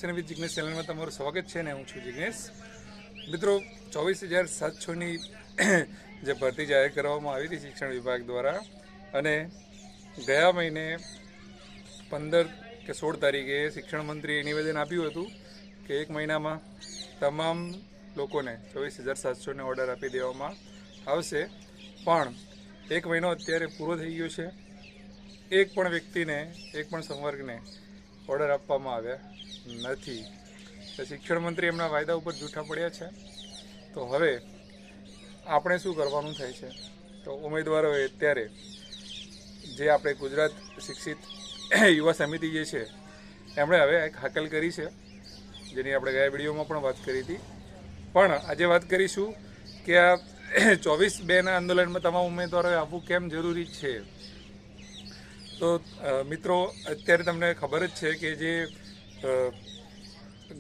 Education with Jignesh ચેનલમાં તમારું સ્વાગત છે ને હું છું જિગ્નેશ. મિત્રો 24,700ની જે ભરતી જાહેર કરવામાં આવી હતી શિક્ષણ વિભાગ દ્વારા, અને ગયા મહિને 15 કે 16 તારીખે શિક્ષણ મંત્રીએ નિવેદન આપ્યું હતું કે એક મહિનામાં તમામ લોકોને 24,700ને ઓર્ડર આપી દેવામાં આવશે. પણ એક મહિનો અત્યારે પૂરો થઈ ગયો છે, એક પણ વ્યક્તિને, એક પણ સંવર્ગને ઓર્ડર આપવામાં આવ્યા નથી. તો શિક્ષણ મંત્રી એમના વાયદા ઉપર જૂઠા પડ્યા છે. તો હવે આપણે શું કરવાનું થાય છે? તો ઉમેદવારોએ અત્યારે જે આપણે ગુજરાત શિક્ષિત યુવા સમિતિ જે છે એમણે હવે એક હાકલ કરી છે, જેની આપણે ગયા વિડીયોમાં પણ વાત કરી હતી. પણ આજે વાત કરીશું કે આ 24/2ના આંદોલનમાં તમામ ઉમેદવારોએ આવવું કેમ જરૂરી છે. તો મિત્રો, અત્યારે તમને ખબર જ છે કે જે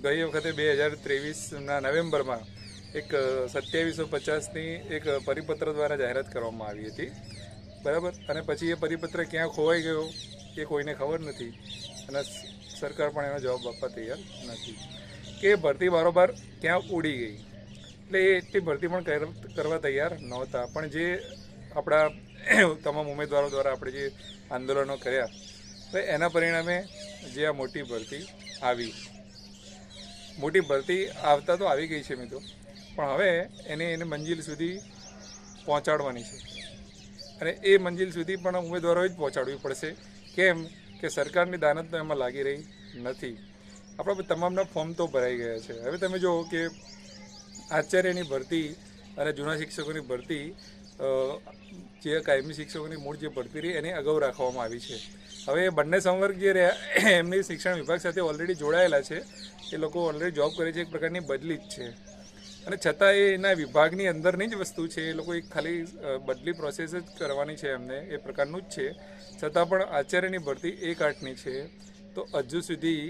ગઈ વખતે 2023ના નવેમ્બરમાં એક 2750ની એક પરિપત્ર દ્વારા જાહેરાત કરવામાં આવી હતી, બરાબર. અને પછી એ પરિપત્ર ક્યાં ખોવાઈ ગયો એ કોઈને ખબર નથી, અને સરકાર પણ એનો જવાબ આપવા તૈયાર નથી કે ભરતી બારોબાર ક્યાં ઉડી ગઈ. એટલે એ એટલી ભરતી પણ કરવા તૈયાર નહોતા. પણ જે આપણા તમામ ઉમેદવારો દ્વારા આપણે જે આંદોલનો કર્યા, તો એના પરિણામે જે આ મોટી ભરતી આવી. મોટી ભરતી આવતા તો આવી ગઈ છે મિત્રો, પણ હવે એને મંજિલ સુધી પહોંચાડવાની છે, અને એ મંજિલ સુધી પણ ઉમેદવારોએ જ પહોંચાડવી પડશે. કેમ કે સરકારની દાનત તો એમાં લાગી રહી નથી. આપણા તમામના ફોર્મ તો ભરાઈ ગયા છે. હવે તમે જુઓ કે આચાર્યની ભરતી અને જૂના શિક્ષકોની ભરતી, જે કાયમી શિક્ષકોની મૂળ જે ભરતી રહી એની અગાઉ રાખવામાં આવી છે. હવે એ બંને સંવર્ગ જે રહ્યા એમની શિક્ષણ વિભાગ સાથે ઓલરેડી જોડાયેલા છે, એ લોકો ઓલરેડી જોબ કરે છે, એક પ્રકારની બદલી જ છે. અને છતાં એ એના વિભાગની અંદરની જ વસ્તુ છે, એ લોકો એક ખાલી બદલી પ્રોસેસ જ કરવાની છે એમને, એ પ્રકારનું જ છે. છતાં પણ આચાર્યની ભરતી 1/8ની છે, તો હજુ સુધી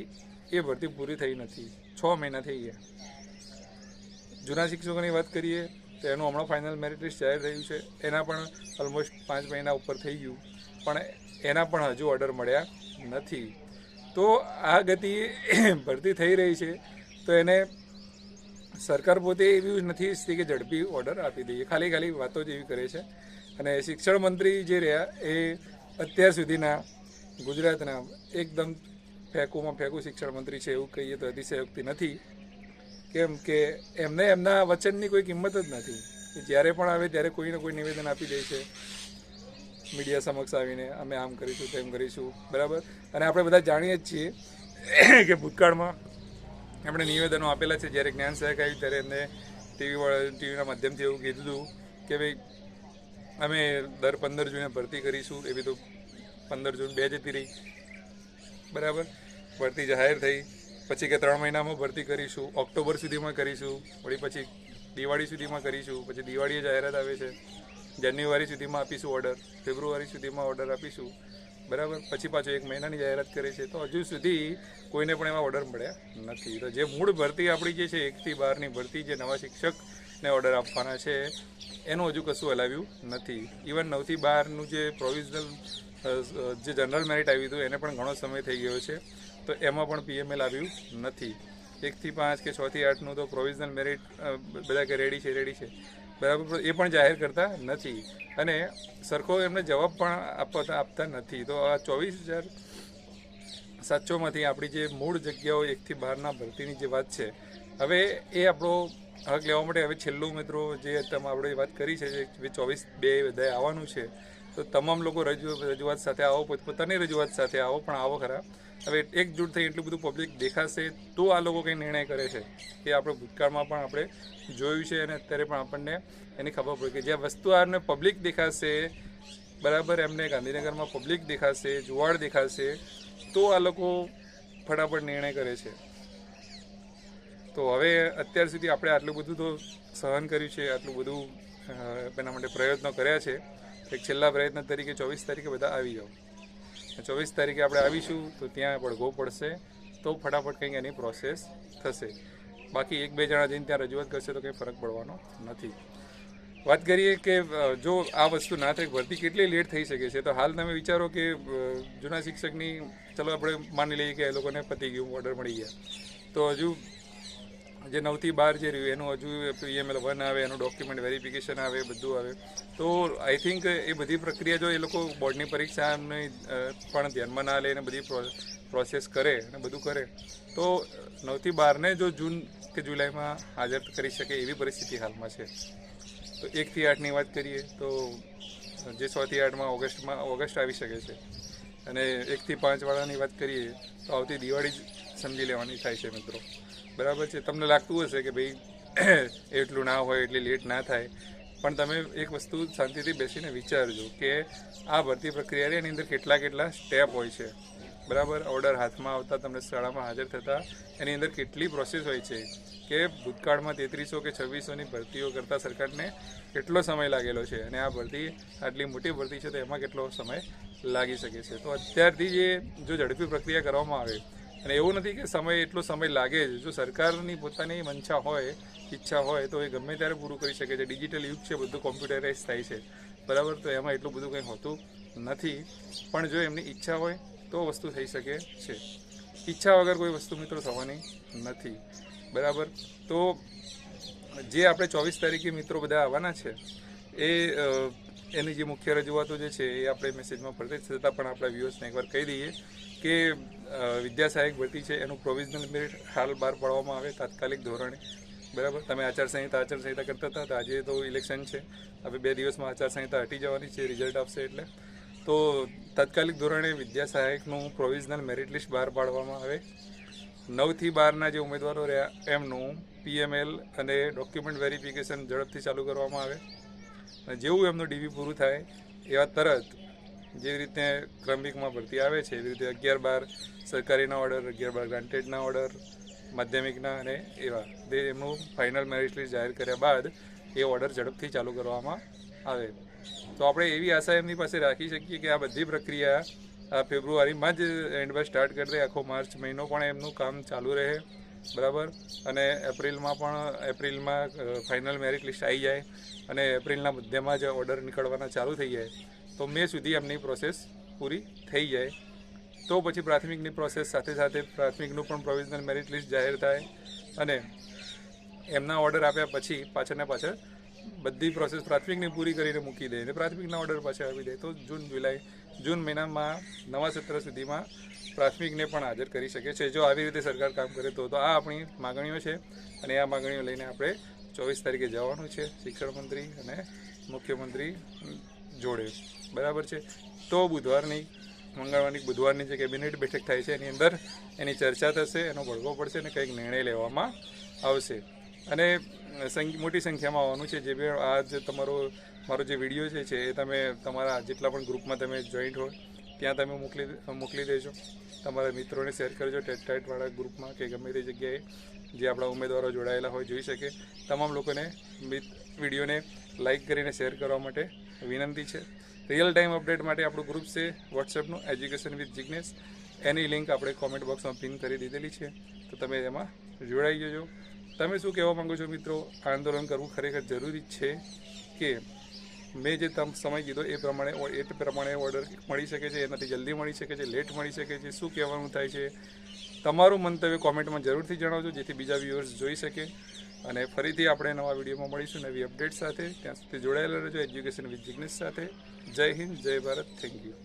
એ ભરતી પૂરી થઈ નથી. 6 મહિના થઈ ગયા. જૂના શિક્ષકોની વાત કરીએ તો એનું હમણાં ફાઇનલ મેરિટ લિસ્ટ જાહેર થયું છે, એના પણ ઓલમોસ્ટ 5 મહિના ઉપર થઈ ગયું, પણ એના પણ હજુ ઓર્ડર મળ્યા નથી. તો આ ગતિ ભરતી થઈ રહી છે, તો એને સરકાર પોતે એવી નથી ઈચ્છતી કે ઝડપી ઓર્ડર આપી દઈએ, ખાલી વાતો જ એવી કરે છે. અને શિક્ષણ મંત્રી જે રહ્યા એ અત્યાર સુધીના ગુજરાતના એકદમ ફેંકું શિક્ષણ મંત્રી છે, એવું કહીએ તો અતિશયોક્તિ નથી. કેમ કે એમને એમના વચનની કોઈ કિંમત જ નથી. જ્યારે પણ આવે ત્યારે કોઈને કોઈ નિવેદન આપી દે છે મીડિયા સમક્ષ આવીને, અમે આમ કરીશું તેમ કરીશું, બરાબર. અને આપણે બધા જાણીએ જ છીએ કે ભૂતકાળમાં એમણે નિવેદનો આપેલા છે. જ્યારે જ્ઞાન સહાયક આવી ત્યારે એમને ટીવીના માધ્યમથી એવું કીધું હતું કે ભાઈ અમે દર 15 જૂને ભરતી કરીશું. એવી તો 15 જૂન 2 જતી રહી, બરાબર. ભરતી જાહેર થઈ પછી કે 3 મહિનામાં ભરતી કરીશું, ઓક્ટોબર સુધીમાં કરીશું, વળી પછી દિવાળી સુધીમાં કરીશું, પછી દિવાળીએ જાહેરાત આવે છે, જાન્યુઆરી સુધીમાં આપીશું ઓર્ડર, ફેબ્રુઆરી સુધીમાં ઓર્ડર આપીશું, બરાબર. પછી પાછું 1 મહિનાની જાહેરાત કરે છે. તો હજુ સુધી કોઈને પણ એવા ઓર્ડર મળ્યા નથી. તો જે મૂળ ભરતી આપણી જે છે 1 થી 12ની ભરતી, જે નવા શિક્ષકને ઓર્ડર આપવાના છે, એનું હજુ કશું હલાવ્યું નથી. ઇવન 9 થી 12નું જે પ્રોવિઝનલ જે જનરલ મેરિટ આવ્યું હતું એને પણ ઘણો સમય થઈ ગયો છે, તો એમાં પણ PML આવ્યું નથી. 1 થી 5 કે 6 થી 8નું તો પ્રોવિઝનલ મેરિટ બધા કે રેડી છે, બરાબર, એ પણ જાહેર કરતા નથી, અને સરખો એમને જવાબ પણ આપતા નથી. તો આ 24,700માંથી આપણી જે મૂળ જગ્યાઓ 1 થી 12ના ભરતીની જે વાત છે, હવે એ આપણો હક લેવા માટે હવે છેલ્લું મિત્રો જે તમે આપણે વાત કરી છે, જે 24/2 બધાએ આવવાનું છે, તો તમામ લોકો રજૂઆત સાથે આવો, પોતપોતાની રજૂઆત સાથે આવો, પણ આવો ખરા. હવે એકજૂટ થઈ એટલું બધું પબ્લિક દેખાશે તો આ લોકો કંઈ નિર્ણય કરે છે. એ આપણે ભૂતકાળમાં પણ આપણે જોયું છે, અને અત્યારે પણ આપણને એની ખબર પડે કે જ્યાં વસ્તુ આને પબ્લિક દેખાશે, બરાબર, એમને ગાંધીનગરમાં પબ્લિક દેખાશે, જુવાડ દેખાશે, તો આ લોકો ફટાફટ નિર્ણય કરે છે. તો હવે અત્યાર સુધી આપણે આટલું બધું તો સહન કર્યું છે, આટલું બધું એના માટે પ્રયત્નો કર્યા છે. એક છેલ્લા પ્રયત્ન તરીકે 24 તારીખે બધા આવી જાઓ. 24 તારીખે આપણે આવીશું તો ત્યાં પડઘો પડશે, તો ફટાફટ કંઈક એની પ્રોસેસ થશે. બાકી 1-2 જણા જઈને ત્યાં રજૂઆત કરશે તો કંઈ ફરક પડવાનો નથી. વાત કરીએ કે જો આ વસ્તુ ના થાય, ભરતી કેટલી લેટ થઈ શકે છે. તો હાલ તમે વિચારો કે જૂના શિક્ષકની, ચલો આપણે માની લઈએ કે એ લોકોને પતી ગયું, ઓર્ડર મળી ગયા, તો હજુ જે 9 થી 12 જે રહ્યું એનું હજુ PML 1 આવે, એનું ડોક્યુમેન્ટ વેરિફિકેશન આવે, બધું આવે. તો આઈ થિંક એ બધી પ્રક્રિયા જો એ લોકો બોર્ડની પરીક્ષાની પણ ધ્યાનમાં ના લે અને બધી પ્રોસેસ કરે અને બધું કરે તો 9 થી 12 ને જો જૂન કે જુલાઈમાં હાજર કરી શકે એવી પરિસ્થિતિ હાલમાં છે. તો 1 થી 8ની વાત કરીએ તો જે 6 થી 8માં ઓગસ્ટ આવી શકે છે. અને 1 થી 5 વાળાની વાત કરીએ તો આવતી દિવાળી જ સમજી લેવાની થાય છે મિત્રો. બરાબર છે. તમને લાગતું હશે કે ભાઈ એટલું ના હોય, એટલી લેટ ના થાય, પણ તમે એક વસ્તુ શાંતિથી બેસીને વિચારજો કે આ ભરતી પ્રક્રિયા એની અંદર કેટલા સ્ટેપ હોય છે. બરાબર. ઓર્ડર હાથમાં આવતા તમને શાળામાં હાજર થતાં એની અંદર કેટલી પ્રોસેસ હોય છે કે ભૂતકાળમાં 3300 કે 2600ની ભરતીઓ કરતાં સરકારને કેટલો સમય લાગેલો છે અને આ ભરતી આટલી મોટી ભરતી છે તો એમાં કેટલો સમય લાગી શકે છે. તો અત્યારથી જો ઝડપી પ્રક્રિયા કરવામાં આવે, અને એવું નથી કે એટલો સમય લાગે જ, જો સરકારની પોતાની મંશા હોય, ઈચ્છા હોય તો એ ગમે ત્યારે પૂરું કરી શકે છે. ડિજિટલ યુગ છે, બધું કોમ્પ્યુટરાઇઝ થાય છે. બરાબર. તો એમાં એટલું બધું કંઈ હોતું નથી, પણ જો એમની ઈચ્છા હોય તો વસ્તુ થઈ શકે છે. ઈચ્છા વગર કોઈ વસ્તુ મિત્રો થવાની નથી. બરાબર. તો જે આપણે 24 તારીખે મિત્રો બધા આવવાના છે એની જે મુખ્ય રજૂઆતો જે છે એ આપણે મેસેજમાં ફરતી છતાં પણ આપણા વ્યુઅર્સને એકવાર કહી દઈએ કે વિદ્યા સહાયક ભરતી છે એનું પ્રોવિઝનલ મેરિટ હાલ બહાર પાડવામાં આવે તાત્કાલિક ધોરણે. બરાબર. તમે આચારસંહિતા કરતા હતા, તો આજે તો ઇલેક્શન છે, હવે 2 દિવસમાં આચારસંહિતા હટી જવાની છે, રિઝલ્ટ આવશે એટલે. તો તાત્કાલિક ધોરણે વિદ્યા સહાયકનું પ્રોવિઝનલ મેરિટ લિસ્ટ બહાર પાડવામાં આવે. 9 થી 12ના જે ઉમેદવારો રહ્યા એમનું PML અને ડોક્યુમેન્ટ વેરિફિકેશન ઝડપથી ચાલુ કરવામાં આવે. અને જેવું એમનું DV પૂરું થાય એવા તરત જે રીતે ક્રમિકમાં ભરતી આવે છે એવી રીતે 11-12 સરકારીના ઓર્ડર, 11-12 ગ્રાન્ટેડના ઓર્ડર, માધ્યમિકના અને એવા એમનું ફાઇનલ મેરિટ લિસ્ટ જાહેર કર્યા બાદ એ ઓર્ડર ઝડપથી ચાલુ કરવામાં આવે. તો આપણે એવી આશા એમની પાસે રાખી શકીએ કે આ બધી પ્રક્રિયા આ ફેબ્રુઆરીમાં જ એન્ડમાં સ્ટાર્ટ કરી દે, આખો માર્ચ મહિનો પણ એમનું કામ ચાલુ રહે. બરાબર. અને એપ્રિલમાં ફાઇનલ મેરિટ લિસ્ટ આવી જાય અને એપ્રિલના મધ્યમાં જ ઓર્ડર નીકળવાના ચાલુ થઈ જાય તો મે સુધી એમની પ્રોસેસ પૂરી થઈ જાય. તો પછી પ્રાથમિકની પ્રોસેસ સાથે પ્રાથમિકનું પણ પ્રોવિઝનલ મેરિટ લિસ્ટ જાહેર થાય અને એમના ઓર્ડર આપ્યા પછી પાછળ બધી પ્રોસેસ પ્રાથમિકની પૂરી કરીને મૂકી દે અને પ્રાથમિકના ઓર્ડર પાછા આવી દે તો જૂન મહિનામાં નવા સત્ર સુધીમાં પ્રાથમિકને પણ હાજર કરી શકે છે. જો આવી રીતે સરકાર કામ કરે તો આ આપણી માગણીઓ છે અને આ માગણીઓ લઈને આપણે 24 તારીખે જવાનું છે શિક્ષણ મંત્રી અને મુખ્યમંત્રી જોડે. બરાબર છે. તો બુધવારની જે કેબિનેટ બેઠક થાય છે એની અંદર એની ચર્ચા થશે, એનો ભડકો પડશે અને કંઈક નિર્ણય લેવામાં આવશે. અને મોટી સંખ્યામાં આવવાનું છે. જે બી મારો જે વિડીયો છે એ તમે તમારા જેટલા પણ ગ્રુપમાં તમે જોઈન્ટ હોય ત્યાં તમે મોકલી દેજો. તમારા મિત્રોને શેર કરજો, ટેટવાળા ગ્રુપમાં કે ગમે તે જગ્યાએ જે આપણા ઉમેદવારો જોડાયેલા હોય જોઈ શકે. તમામ લોકોને વિડીયોને લાઇક કરીને શેર કરવા માટે વિનંતી છે. રિયલ ટાઈમ અપડેટ માટે આપણું ગ્રુપ છે વોટ્સએપનું એજ્યુકેશન વિથ જિજ્ઞેશ. એની લિંક આપણે કોમેન્ટ બોક્સમાં પિન કરી દીધેલી છે, તો તમે એમાં જોડાઈ જજો. તમે શું કહેવા માગો છો મિત્રો? આંદોલન કરવું ખરેખર જરૂરી છે કે મેં જે સમય કીધો એ પ્રમાણે ઓર્ડર મળી શકે છે, એનાથી જલ્દી મળી શકે છે, લેટ મળી શકે છે? શું કહેવાનું થાય છે? તમારું મંતવ્ય કોમેન્ટમાં જરૂરથી જણાવજો જેથી બીજા વ્યુઅર્સ જોઈ શકે. અને ફરીથી આપણે નવા વિડીયોમાં મળીશું નવી અપડેટ સાથે. ત્યાં સુધી જોડાયેલા રહેજો એજ્યુકેશન વિથ જિજ્ઞેશ સાથે. જય હિન્દ, જય ભારત. Thank you.